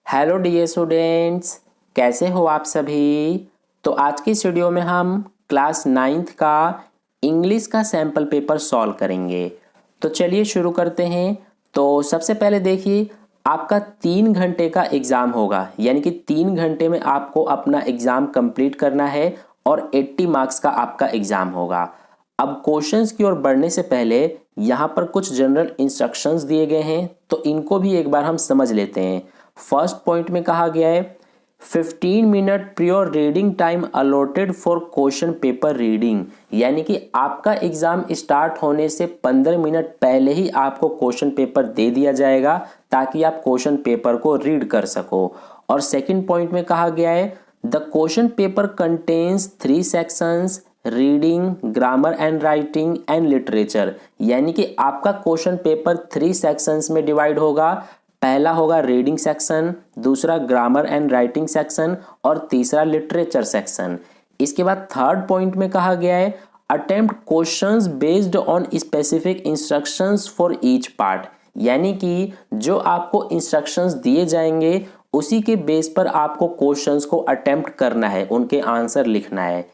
Hello dear students, कैसे हो आप सभी। तो आज की इस वीडियो में हम क्लास 9th का इंग्लिश का सैम्पल पेपर सॉल्व करेंगे। तो चलिए शुरू करते हैं। तो सबसे पहले देखिए, आपका 3 घंटे का एग्ज़ाम होगा, यानी कि 3 घंटे में आपको अपना एग्ज़ाम कंप्लीट करना है और 80 मार्क्स का आपका एग्ज़ाम होगा। अब क्वेश्चंस की ओर बढ़ने से पहले यहाँ पर कुछ जनरल इंस्ट्रक्शंस दिए गए हैं, तो इनको भी एक बार हम समझ लेते हैं। फर्स्ट पॉइंट में कहा गया है 15 minute prior reading time allotted for question paper reading, यानी कि आपका एग्जाम स्टार्ट होने से 15 मिनट पहले ही आपको क्वेश्चन पेपर दे दिया जाएगा ताकि आप क्वेश्चन पेपर को रीड कर सको। और सेकंड पॉइंट में कहा गया है the question paper contains 3 sections reading, grammar and writing and literature, यानी कि आपका क्वेश्चन पेपर 3 सेक्शंस में डिवाइड होगा। पहला होगा रीडिंग सेक्शन, दूसरा ग्रामर एंड राइटिंग सेक्शन और तीसरा लिटरेचर सेक्शन। इसके बाद थर्ड पॉइंट में कहा गया है attempt questions based on specific instructions for each part, यानी कि जो आपको इंस्ट्रक्शंस दिए जाएंगे उसी के बेस पर आपको क्वेश्चंस को अटेम्प्ट करना है, उनके आंसर लिखना है।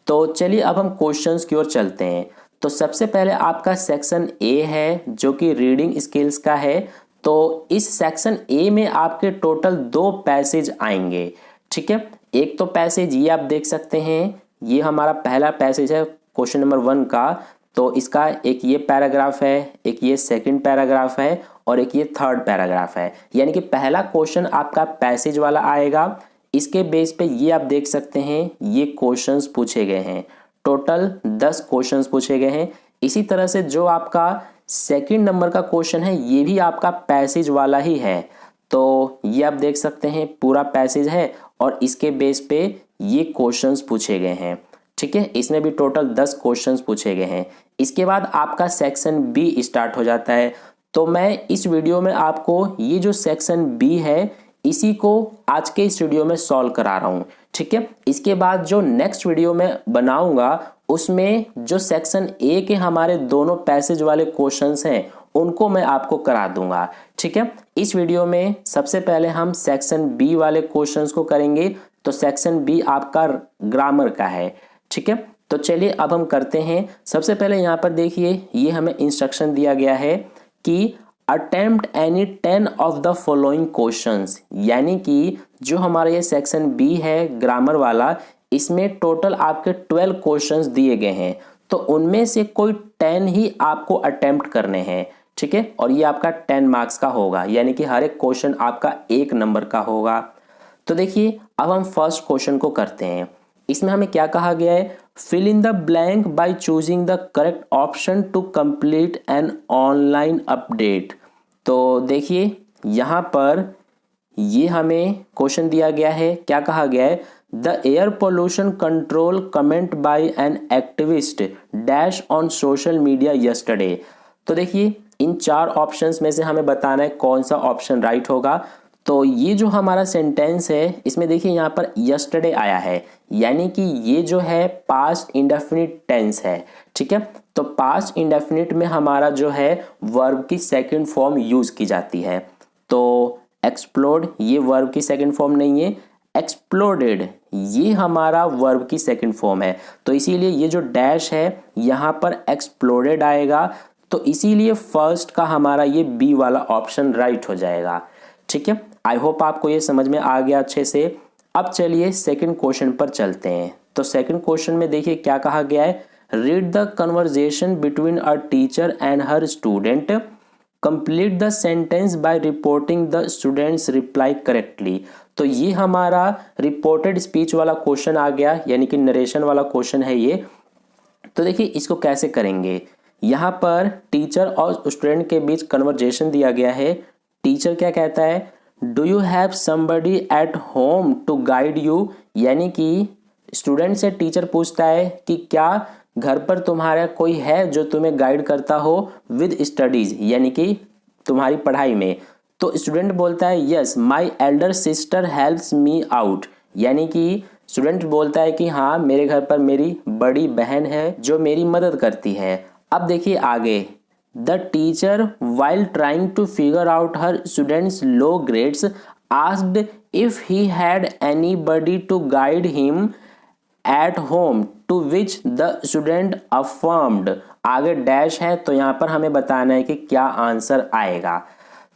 तो चलिए अब हम क्वेश्चंस की ओर चलते हैं। तो सबसे पहले आपका सेक्शन ए है जो कि रीडिंग स्किल्स का है। तो इस सेक्शन ए में आपके टोटल 2 पैसेज आएंगे, ठीक है। एक तो पैसेज ये आप देख सकते हैं, ये हमारा पहला पैसेज है क्वेश्चन नंबर 1 का। तो इसका एक ये पैराग्राफ है, एक ये सेकंड पैराग्राफ है और एक ये थर्ड पैराग्राफ है, यानी कि पहला क्वेश्चन आपका पैसेज वाला आएगा। इसके बेस पे ये आप देख सकते हैं ये क्वेश्चंस पूछे गए हैं, टोटल 10 क्वेश्चंस पूछे गए हैं। इसी तरह से जो आपका सेकंड नंबर का क्वेश्चन है ये भी आपका पैसेज वाला ही है। तो ये आप देख सकते हैं पूरा पैसेज है और इसके बेस पे ये क्वेश्चंस पूछे गए हैं, ठीक है। इसमें भी टोटल 10 क्वेश्चंस पूछे गए हैं। इसके बाद आपका सेक्शन बी स्टार्ट हो जाता है। तो मैं इस वीडियो में आपको ये जो सेक्शन बी है इसी को आज के इस वीडियो में सॉल्व करा रहा हूँ, ठीक है। इसके बाद जो नेक्स्ट वीडियो में बनाऊंगा उसमें जो सेक्शन ए के हमारे दोनों पैसेज वाले क्वेश्चंस हैं उनको मैं आपको करा दूंगा, ठीक है। इस वीडियो में सबसे पहले हम सेक्शन बी वाले क्वेश्चंस को करेंगे। तो सेक्शन बी आपका ग्रामर का है, ठीक है। तो चलिए अब हम करते हैं। सबसे पहले यहाँ पर देखिए ये हमें इंस्ट्रक्शन दिया गया है कि attempt any 10 of the following questions, यानी कि जो हमारा ये सेक्शन बी है ग्रामर वाला, इसमें टोटल आपके 12 क्वेश्चंस दिए गए हैं। तो उनमें से कोई 10 ही आपको अटेम्प्ट करने हैं, ठीक है। और ये आपका 10 मार्क्स का होगा, यानी कि हर एक क्वेश्चन आपका 1 नंबर का होगा। तो देखिए अब हम फर्स्ट क्वेश्चन को करते हैं। इसमें हमें क्या कहा गया है, fill in the blank by choosing the correct option to complete an online update. तो देखिए यहाँ पर ये हमें क्वेश्चन दिया गया है, क्या कहा गया है, the air pollution control comment by an activist dash on social media yesterday. तो देखिए इन 4 ऑप्शंस में से हमें बताना है कौन सा ऑप्शन राइट होगा। तो ये जो हमारा सेंटेंस है इसमें देखिए यहाँ पर यस्टरडे आया है, यानी कि ये जो है पास्ट इंडेफिनिट टेंस है, ठीक है। तो पास्ट इंडेफिनिट में हमारा जो है वर्ब की सेकंड फॉर्म यूज की जाती है। तो एक्सप्लोड ये वर्ब की सेकंड फॉर्म नहीं है, एक्सप्लोडेड ये हमारा वर्ब की सेकंड फॉर्म है। तो इसीलिए ये जो डैश है यहाँ पर एक्सप्लोडेड आएगा। तो इसीलिए फर्स्ट का हमारा ये बी वाला ऑप्शन राइट हो जाएगा, ठीक है। आई होप आपको ये समझ में आ गया अच्छे से। अब चलिए सेकंड क्वेश्चन पर चलते हैं। तो सेकंड क्वेश्चन में देखिए क्या कहा गया है, read the conversation between a teacher and her student, complete the sentence by reporting the students reply correctly. तो ये हमारा रिपोर्टेड स्पीच वाला क्वेश्चन आ गया, यानी कि नरेशन वाला क्वेश्चन है ये। तो देखिए इसको कैसे करेंगे, यहाँ पर टीचर और स्टूडेंट के बीच कन्वर्सेशन दिया गया है। टीचर क्या कहता है, do you have somebody at home to guide you, यानी कि स्टूडेंट से टीचर पूछता है कि क्या घर पर तुम्हारा कोई है जो तुम्हें गाइड करता हो विद स्टडीज, यानी कि तुम्हारी पढ़ाई में। तो स्टूडेंट बोलता है yes my Elder sister helps me out, यानी कि स्टूडेंट बोलता है कि हाँ मेरे घर पर मेरी बड़ी बहन है जो मेरी मदद करती है। अब देखिए आगे, the teacher while trying to figure out her students low grades asked if he had anybody to guide him at home, to which the student affirmed। आगे डैश है तो यहाँ पर हमें बताना है कि क्या आंसर आएगा।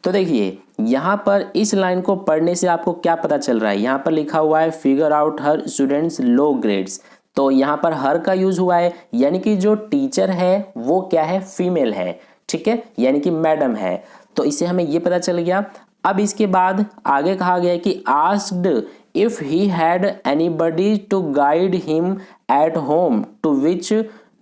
तो देखिए यहाँ पर इस लाइन को पढ़ने से आपको क्या पता चल रहा है, यहाँ पर लिखा हुआ है figure out her students low grades. तो यहाँ पर हर का यूज हुआ है, यानी कि जो टीचर है वो क्या है, फीमेल है, ठीक है, यानी कि मैडम है। तो इससे हमें ये पता चल गया। अब इसके बाद आगे कहा गया है कि asked if he had anybody to guide him at home, to which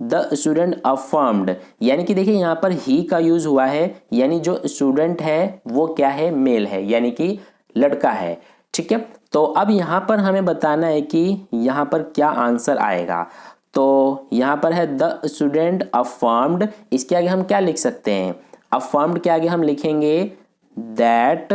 the student affirmed. यानी कि देखिए यहाँ पर ही का यूज हुआ है, यानी जो स्टूडेंट है वो क्या है, मेल है, यानी कि लड़का है, ठीक है। तो अब यहाँ पर हमें बताना है कि यहाँ पर क्या आंसर आएगा। तो यहाँ पर है द स्टूडेंट अफर्म्ड, इसके आगे हम क्या लिख सकते हैं, अफर्म्ड के आगे हम लिखेंगे दैट,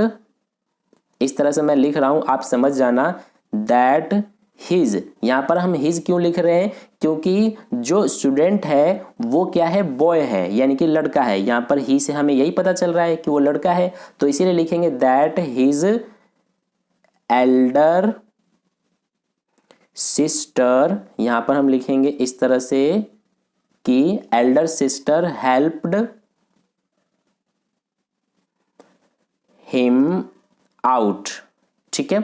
इस तरह से मैं लिख रहा हूं, आप समझ जाना, दैट हिज। यहाँ पर हम हिज क्यों लिख रहे हैं, क्योंकि जो स्टूडेंट है वो क्या है, बॉय है, यानी कि लड़का है। यहाँ पर ही से हमें यही पता चल रहा है कि वो लड़का है, तो इसीलिए लिखेंगे दैट हिज एल्डर सिस्टर। यहाँ पर हम लिखेंगे इस तरह से कि Elder sister helped him out, ठीक है।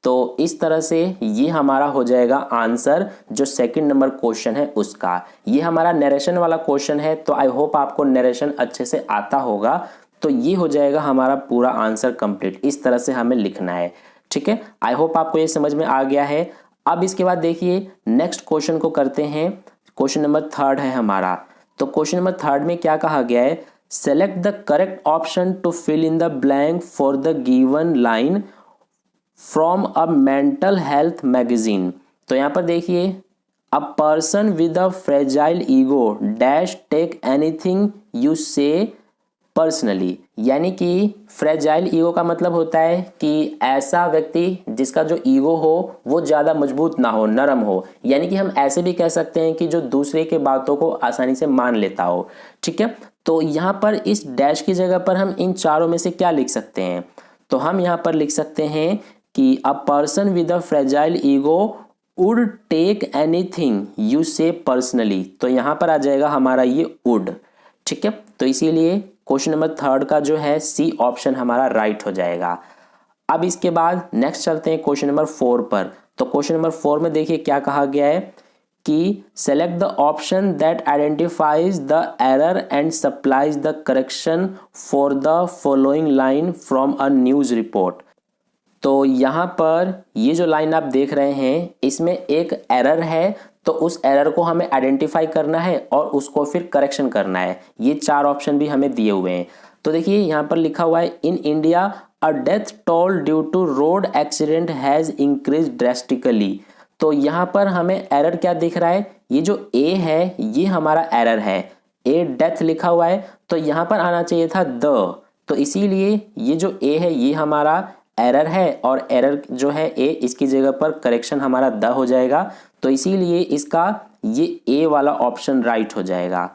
तो इस तरह से ये हमारा हो जाएगा आंसर, जो सेकंड नंबर क्वेश्चन है उसका। ये हमारा नरेशन वाला क्वेश्चन है, तो आई होप आपको नरेशन अच्छे से आता होगा। तो ये हो जाएगा हमारा पूरा आंसर कंप्लीट, इस तरह से हमें लिखना है, ठीक है। आई होप आपको ये समझ में आ गया है। अब इसके बाद देखिए नेक्स्ट क्वेश्चन को करते हैं। क्वेश्चन नंबर थर्ड है हमारा। तो क्वेश्चन नंबर थर्ड में क्या कहा गया है, select the correct option to fill in the blank for the given line from a mental health magazine. तो यहाँ पर देखिए, a person with a fragile ego dash take anything you say personally. यानी कि फ्रेजाइल ईगो का मतलब होता है कि ऐसा व्यक्ति जिसका जो ईगो हो वो ज़्यादा मजबूत ना हो, नरम हो। यानी कि हम ऐसे भी कह सकते हैं कि जो दूसरे के बातों को आसानी से मान लेता हो, ठीक है। तो यहाँ पर इस डैश की जगह पर हम इन चारों में से क्या लिख सकते हैं, तो हम यहाँ पर लिख सकते हैं कि a person with a fragile ego would take anything you say personally. तो यहाँ पर आ जाएगा हमारा ये वुड, ठीक है। तो इसीलिए क्वेश्चन नंबर थर्ड का जो है सी ऑप्शन हमारा राइट हो जाएगा। अब इसके बाद नेक्स्ट चलते हैं क्वेश्चन नंबर 4 पर। तो क्वेश्चन नंबर 4 में देखिए क्या कहा गया है कि select the option that identifies the error and supplies the correction for the following line from a news report. तो यहाँ पर ये जो लाइन आप देख रहे हैं इसमें एक एरर है, तो उस एरर को हमें आइडेंटिफाई करना है और उसको फिर करेक्शन करना है। ये चार ऑप्शन भी हमें दिए हुए हैं। तो देखिए यहाँ पर लिखा हुआ है in India a death toll due to road accident has increase drastically. तो यहाँ पर हमें एरर क्या दिख रहा है, ये जो ए है ये हमारा एरर है, ए डेथ लिखा हुआ है, तो यहाँ पर आना चाहिए था द। तो इसीलिए ये जो ए है ये हमारा एरर है, और एरर जो है ए, इसकी जगह पर करेक्शन हमारा द हो जाएगा। तो इसीलिए इसका ये ए वाला ऑप्शन राइट हो जाएगा,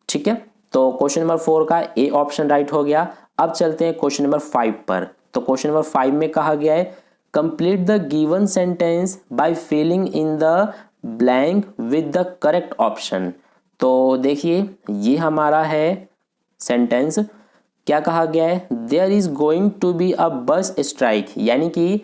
ठीक है। तो क्वेश्चन नंबर 4 का ए ऑप्शन राइट हो गया। अब चलते हैं क्वेश्चन नंबर 5 पर। तो क्वेश्चन नंबर 5 में कहा गया है complete the given sentence by filling in the blank with the correct option. तो देखिए ये हमारा है सेंटेंस। क्या कहा गया है, there is going to be a bus strike. यानी कि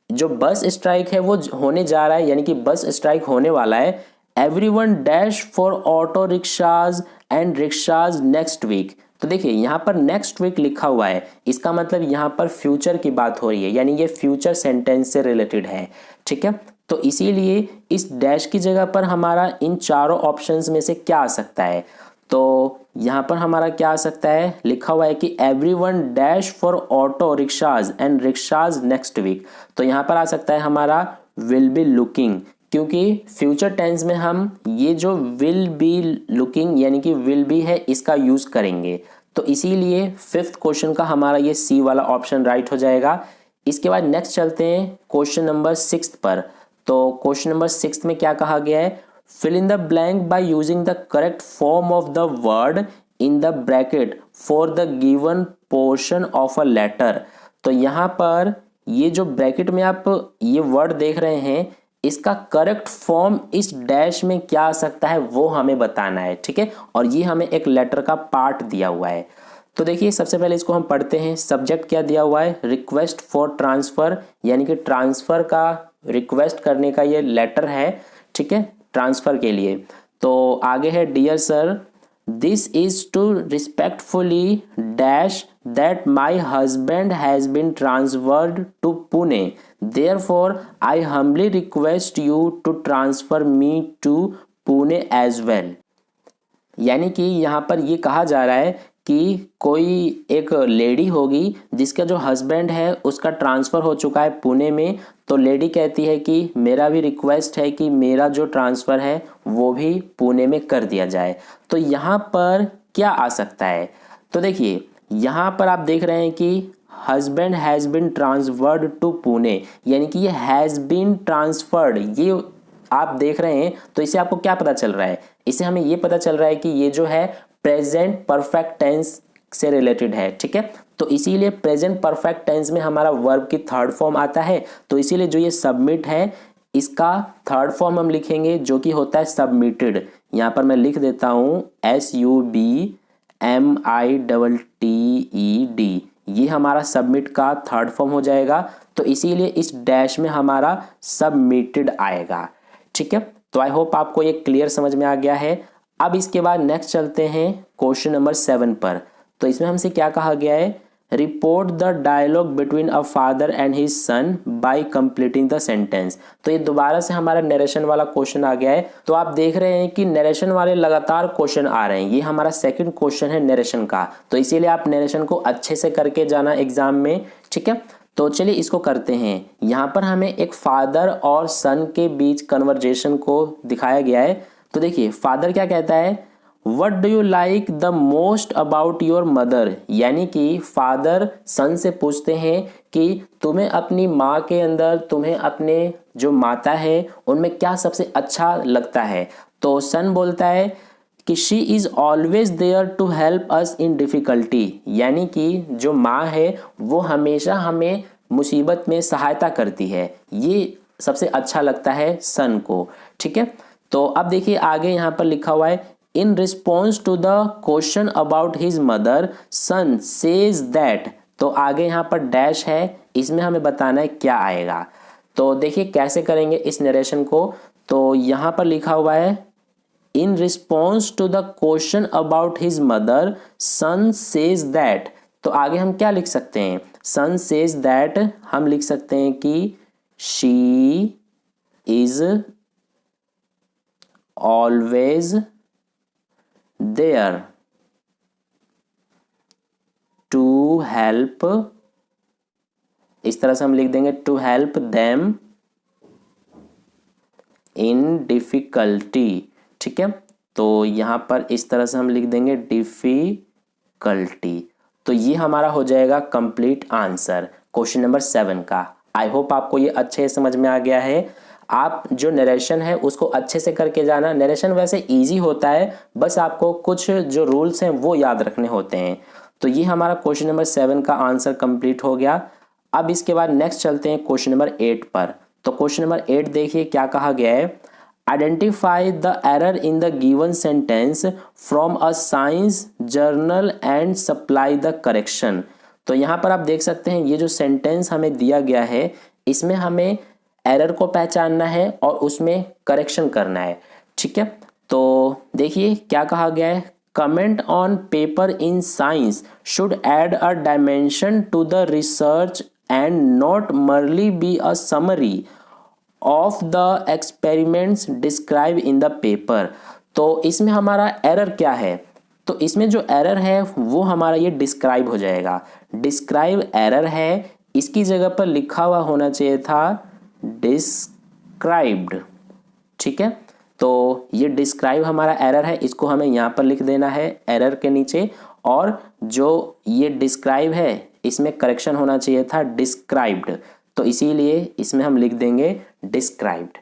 जो बस स्ट्राइक है वो होने जा रहा है, यानी कि बस स्ट्राइक होने वाला है। Everyone dash for auto rickshaws and rickshaws next week. तो देखिए यहाँ पर नेक्स्ट वीक लिखा हुआ है, इसका मतलब यहाँ पर फ्यूचर की बात हो रही है, यानी ये फ्यूचर सेंटेंस से रिलेटेड है, ठीक है। तो इसीलिए इस डैश की जगह पर हमारा इन चारों ऑप्शंस में से क्या आ सकता है, तो यहाँ पर हमारा क्या आ सकता है, लिखा हुआ है कि everyone dash for auto rickshaws and rickshaws next week. तो यहाँ पर आ सकता है हमारा विल बी लुकिंग, क्योंकि फ्यूचर टेंस में हम ये जो विल बी लुकिंग यानी कि विल बी है इसका यूज करेंगे। तो इसीलिए फिफ्थ क्वेश्चन का हमारा ये सी वाला ऑप्शन राइट हो जाएगा। इसके बाद नेक्स्ट चलते हैं क्वेश्चन नंबर 6 पर। तो क्वेश्चन नंबर 6 में क्या कहा गया है, fill in the blank by using the correct form of the word in the bracket for the given portion of a letter। तो यहाँ पर ये जो ब्रैकेट में आप ये वर्ड देख रहे हैं, इसका करेक्ट फॉर्म इस डैश में क्या आ सकता है वो हमें बताना है, ठीक है। और ये हमें एक लेटर का पार्ट दिया हुआ है। तो देखिए सबसे पहले इसको हम पढ़ते हैं। सब्जेक्ट क्या दिया हुआ है, रिक्वेस्ट फॉर ट्रांसफ़र, यानी कि ट्रांसफ़र का रिक्वेस्ट करने का ये लेटर है, ठीक है, ट्रांसफ़र के लिए। तो आगे है dear sir, this is to respectfully dash that my husband has been transferred to Pune. Therefore, I humbly request you to transfer me to Pune as well. यानी कि यहाँ पर ये कहा जा रहा है कि कोई एक लेडी होगी जिसका जो हस्बैंड है उसका ट्रांसफ़र हो चुका है पुणे में। तो लेडी कहती है कि मेरा भी रिक्वेस्ट है कि मेरा जो ट्रांसफ़र है वो भी पुणे में कर दिया जाए। तो यहाँ पर क्या आ सकता है, तो देखिए यहाँ पर आप देख रहे हैं कि husband has been transferred to Pune, यानी कि ये हैज़ बिन ट्रांसफर्ड, ये आप देख रहे हैं। तो इससे आपको क्या पता चल रहा है, इससे हमें ये पता चल रहा है कि ये जो है प्रेजेंट परफेक्ट टेंस से रिलेटेड है, ठीक है। तो इसीलिए प्रेजेंट परफेक्ट टेंस में हमारा वर्ब की थर्ड फॉर्म आता है। तो इसीलिए जो ये सबमिट है इसका थर्ड फॉर्म हम लिखेंगे जो कि होता है सबमिटेड। यहाँ पर मैं लिख देता हूँ SUBMITTED, ये हमारा सबमिट का थर्ड फॉर्म हो जाएगा। तो इसीलिए इस डैश में हमारा सबमिटेड आएगा, ठीक है। तो आई होप आपको ये क्लियर समझ में आ गया है। अब इसके बाद नेक्स्ट चलते हैं क्वेश्चन नंबर 7 पर। तो इसमें हमसे क्या कहा गया है, report the dialogue between a father and his son by completing the sentence. तो ये दोबारा से हमारा नरेशन वाला क्वेश्चन आ गया है। तो आप देख रहे हैं कि नरेशन वाले लगातार क्वेश्चन आ रहे हैं, ये हमारा सेकंड क्वेश्चन है नरेशन का। तो इसीलिए आप नरेशन को अच्छे से करके जाना एग्जाम में, ठीक है। तो चलिए इसको करते हैं। यहाँ पर हमें एक फादर और सन के बीच कन्वर्जेशन को दिखाया गया है। तो देखिए फादर क्या कहता है, what do you like the most about your mother, यानी कि फादर सन से पूछते हैं कि तुम्हें अपनी माँ के अंदर, तुम्हें अपने जो माता है उनमें क्या सबसे अच्छा लगता है। तो सन बोलता है कि she is always there to help us in difficulty, यानी कि जो माँ है वो हमेशा हमें मुसीबत में सहायता करती है, ये सबसे अच्छा लगता है सन को, ठीक है। तो अब देखिए आगे यहाँ पर लिखा हुआ है, in response to the question about his mother son says that. तो आगे यहाँ पर डैश है, इसमें हमें बताना है क्या आएगा। तो देखिए कैसे करेंगे इस नरेशन को। तो यहाँ पर लिखा हुआ है, in response to the question about his mother son says that. तो आगे हम क्या लिख सकते हैं, सन सेज दैट हम लिख सकते हैं कि she is always there to help, इस तरह से हम लिख देंगे to help them in difficulty, ठीक है। तो यहाँ पर इस तरह से हम लिख देंगे डिफिकल्टी। तो ये हमारा हो जाएगा कंप्लीट आंसर क्वेश्चन नंबर 7 का। आई होप आपको ये अच्छे समझ में आ गया है। आप जो नरेशन है उसको अच्छे से करके जाना। नरेशन वैसे इजी होता है, बस आपको कुछ जो रूल्स हैं वो याद रखने होते हैं। तो ये हमारा क्वेश्चन नंबर 7 का आंसर कंप्लीट हो गया। अब इसके बाद नेक्स्ट चलते हैं क्वेश्चन नंबर 8 पर। तो क्वेश्चन नंबर 8 देखिए क्या कहा गया है, identify the error in the given sentence from a science journal and supply the correction. तो यहाँ पर आप देख सकते हैं ये जो सेंटेंस हमें दिया गया है इसमें हमें एरर को पहचानना है और उसमें करेक्शन करना है, ठीक है। तो देखिए क्या कहा गया है, comment on paper in science should add a dimension to the research and not merely be a summary of the experiments describe in the paper. तो इसमें हमारा एरर क्या है, तो इसमें जो एरर है वो हमारा ये डिस्क्राइब हो जाएगा। डिस्क्राइब एरर है, इसकी जगह पर लिखा हुआ होना चाहिए था डिस्क्राइब्ड, ठीक है। तो ये डिस्क्राइब हमारा एरर है, इसको हमें यहाँ पर लिख देना है एरर के नीचे। और जो ये डिस्क्राइब है इसमें करेक्शन होना चाहिए था डिस्क्राइब्ड, तो इसीलिए इसमें हम लिख देंगे डिस्क्राइब्ड,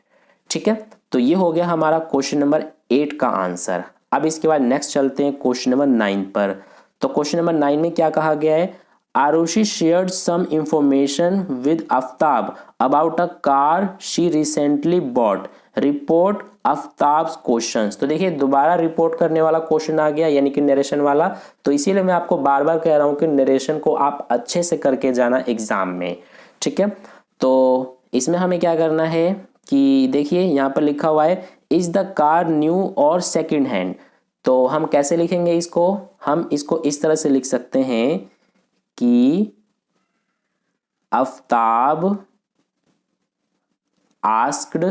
ठीक है। तो ये हो गया हमारा क्वेश्चन नंबर 8 का आंसर। अब इसके बाद नेक्स्ट चलते हैं क्वेश्चन नंबर 9 पर। तो क्वेश्चन नंबर 9 में क्या कहा गया है, Arushi shared some information with Aftab about a car she recently bought. Report Aftab's questions. तो देखिए दोबारा रिपोर्ट करने वाला क्वेश्चन आ गया, यानी कि नरेशन वाला। तो इसीलिए मैं आपको बार बार कह रहा हूं कि नरेशन को आप अच्छे से करके जाना एग्जाम में, ठीक है। तो इसमें हमें क्या करना है कि देखिए यहाँ पर लिखा हुआ है is the car new or second hand. तो हम कैसे लिखेंगे इसको, हम इसको इस तरह से लिख सकते हैं कि आफ्ताब आस्क्ड,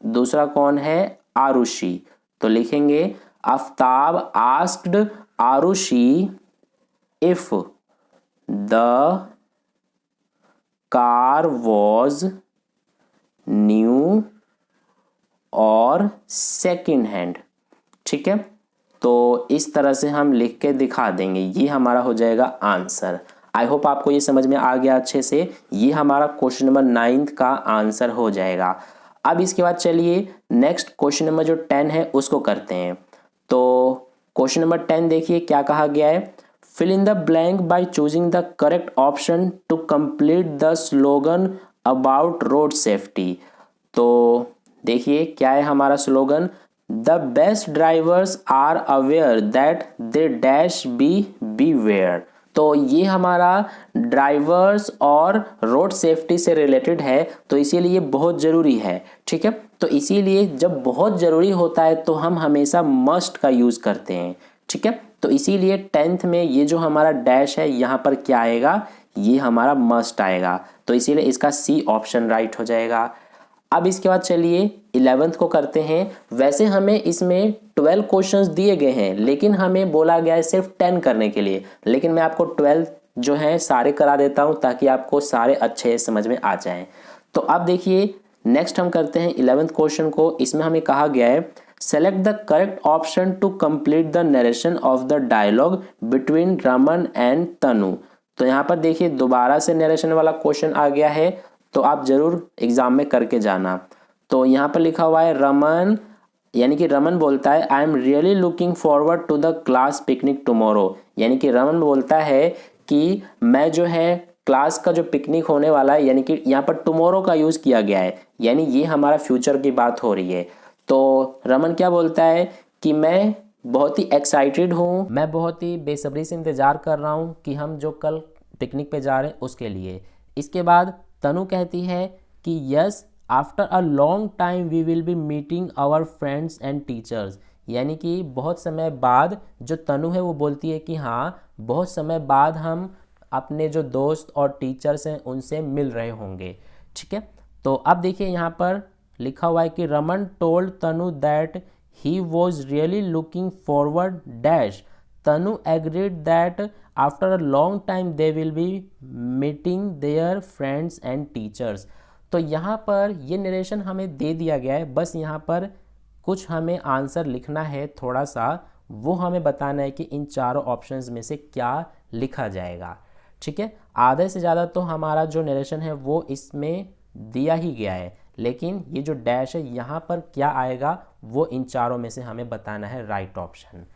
दूसरा कौन है, आरुषि। तो लिखेंगे Aftab asked Arushi if the car was new or second hand, ठीक है। तो इस तरह से हम लिख के दिखा देंगे, ये हमारा हो जाएगा आंसर। आई होप आपको ये समझ में आ गया अच्छे से। ये हमारा क्वेश्चन नंबर 9 का आंसर हो जाएगा। अब इसके बाद चलिए नेक्स्ट क्वेश्चन नंबर जो 10 है उसको करते हैं। तो क्वेश्चन नंबर 10 देखिए क्या कहा गया है, fill in the blank by choosing the correct option to complete the slogan about road safety. तो देखिए क्या है हमारा slogan, the best drivers are aware that they dash be where. तो ये हमारा ड्राइवर्स और रोड सेफ्टी से रिलेटेड है, तो इसीलिए बहुत ज़रूरी है, ठीक है। तो इसीलिए जब बहुत ज़रूरी होता है तो हम हमेशा मस्ट का यूज़ करते हैं, ठीक है। तो इसीलिए 10th में ये जो हमारा डैश है यहाँ पर क्या आएगा, ये हमारा मस्ट आएगा। तो इसीलिए इसका सी ऑप्शन राइट हो जाएगा। अब इसके बाद चलिए 11th को करते हैं। वैसे हमें इसमें 12 क्वेश्चंस दिए गए हैं, लेकिन हमें बोला गया है सिर्फ 10 करने के लिए, लेकिन मैं आपको 12 जो है सारे करा देता हूं ताकि आपको सारे अच्छे समझ में आ जाएं। तो अब देखिए नेक्स्ट हम करते हैं 11th क्वेश्चन को। इसमें हमें कहा गया है select the correct option to complete the narration of the dialogue between Raman and Tanu. तो यहाँ पर देखिए दोबारा से नरेशन वाला क्वेश्चन आ गया है, तो आप जरूर एग्जाम में करके जाना। तो यहाँ पर लिखा हुआ है रमन, यानी कि रमन बोलता है I am really looking forward to the class picnic tomorrow. यानी कि रमन बोलता है कि मैं जो है क्लास का जो पिकनिक होने वाला है, यानी कि यहाँ पर टुमारो का यूज़ किया गया है, यानी ये हमारा फ्यूचर की बात हो रही है। तो रमन क्या बोलता है कि मैं बहुत ही एक्साइटेड हूँ, मैं बहुत ही बेसब्री से इंतज़ार कर रहा हूँ कि हम जो कल पिकनिक पे जा रहे हैं उसके लिए। इसके बाद तनु कहती है कि yes after a long time we will be meeting our friends and teachers. यानी कि बहुत समय बाद जो तनु है वो बोलती है कि हाँ बहुत समय बाद हम अपने जो दोस्त और टीचर्स हैं उनसे मिल रहे होंगे, ठीक है। तो अब देखिए यहाँ पर लिखा हुआ है कि Raman told Tanu that he was really looking forward dash. Tanu agreed that after a long time they will be meeting their friends and teachers. तो यहाँ पर ये नरेशन हमें दे दिया गया है, बस यहाँ पर कुछ हमें आंसर लिखना है थोड़ा सा, वो हमें बताना है कि इन चारों ऑप्शंस में से क्या लिखा जाएगा, ठीक है। आधे से ज़्यादा तो हमारा जो नरेशन है वो इसमें दिया ही गया है, लेकिन ये जो डैश है यहाँ पर क्या आएगा वो इन चारों में से हमें बताना है राइट ऑप्शन,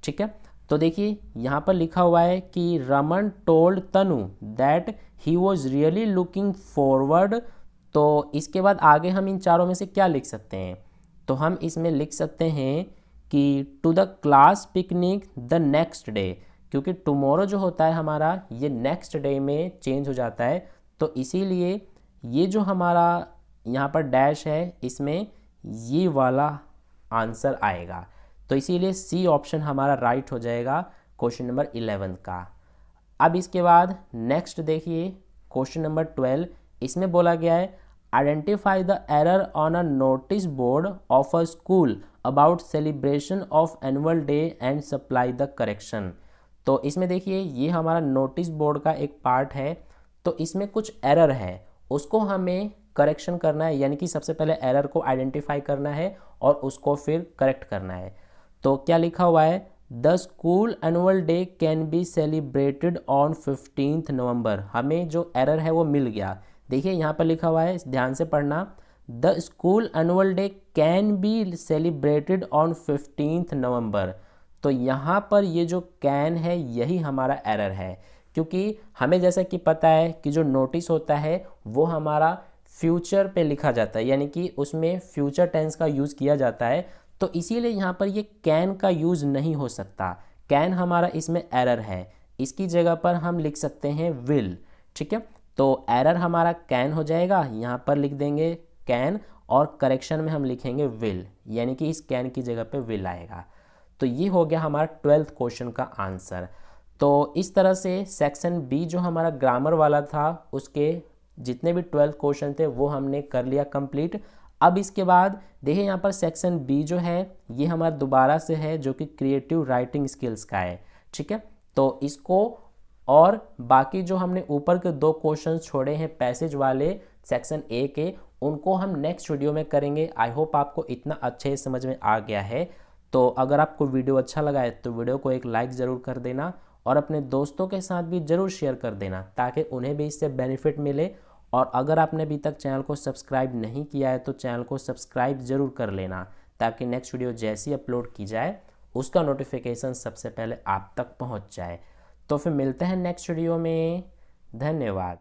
ठीक है। तो देखिए यहाँ पर लिखा हुआ है कि Raman told Tanu that he was really looking forward. तो इसके बाद आगे हम इन चारों में से क्या लिख सकते हैं, तो हम इसमें लिख सकते हैं कि to the class picnic the next day, क्योंकि टुमारो जो होता है हमारा ये नेक्स्ट डे में चेंज हो जाता है। तो इसीलिए ये जो हमारा यहाँ पर डैश है इसमें ये वाला आंसर आएगा। तो इसीलिए सी ऑप्शन हमारा राइट हो जाएगा क्वेश्चन नंबर 11 का। अब इसके बाद नेक्स्ट देखिए क्वेश्चन नंबर 12। इसमें बोला गया है identify the error on a notice board of a school about celebration of annual day and supply the correction. तो इसमें देखिए ये हमारा नोटिस बोर्ड का एक पार्ट है, तो इसमें कुछ एरर है उसको हमें करेक्शन करना है, यानी कि सबसे पहले एरर को आइडेंटिफाई करना है और उसको फिर करेक्ट करना है। तो क्या लिखा हुआ है the school annual day can be celebrated on 15 नवंबर। हमें जो एरर है वो मिल गया। देखिए यहाँ पर लिखा हुआ है, ध्यान से पढ़ना, the school annual day can be celebrated on 15 नवंबर। तो यहाँ पर ये जो कैन है यही हमारा एरर है, क्योंकि हमें जैसा कि पता है कि जो नोटिस होता है वो हमारा फ्यूचर पे लिखा जाता है, यानी कि उसमें फ्यूचर टेंस का यूज़ किया जाता है। तो इसीलिए यहाँ पर ये कैन का यूज़ नहीं हो सकता। कैन हमारा इसमें एरर है, इसकी जगह पर हम लिख सकते हैं विल। ठीक है, तो एरर हमारा कैन हो जाएगा, यहाँ पर लिख देंगे कैन और करेक्शन में हम लिखेंगे विल, यानी कि इस कैन की जगह पे विल आएगा। तो ये हो गया हमारा 12th क्वेश्चन का आंसर। तो इस तरह से सेक्शन बी जो हमारा ग्रामर वाला था उसके जितने भी 12 क्वेश्चन थे वो हमने कर लिया कंप्लीट। अब इसके बाद देखिए यहाँ पर सेक्शन बी जो है ये हमारा दोबारा से है जो कि क्रिएटिव राइटिंग स्किल्स का है। ठीक है, तो इसको और बाकी जो हमने ऊपर के 2 क्वेश्चन छोड़े हैं पैसेज वाले सेक्शन ए के, उनको हम नेक्स्ट वीडियो में करेंगे। आई होप आपको इतना अच्छे समझ में आ गया है। तो अगर आपको वीडियो अच्छा लगा है तो वीडियो को एक लाइक ज़रूर कर देना और अपने दोस्तों के साथ भी ज़रूर शेयर कर देना ताकि उन्हें भी इससे बेनिफिट मिले। और अगर आपने अभी तक चैनल को सब्सक्राइब नहीं किया है तो चैनल को सब्सक्राइब ज़रूर कर लेना ताकि नेक्स्ट वीडियो जैसी अपलोड की जाए उसका नोटिफिकेशन सबसे पहले आप तक पहुंच जाए। तो फिर मिलते हैं नेक्स्ट वीडियो में। धन्यवाद।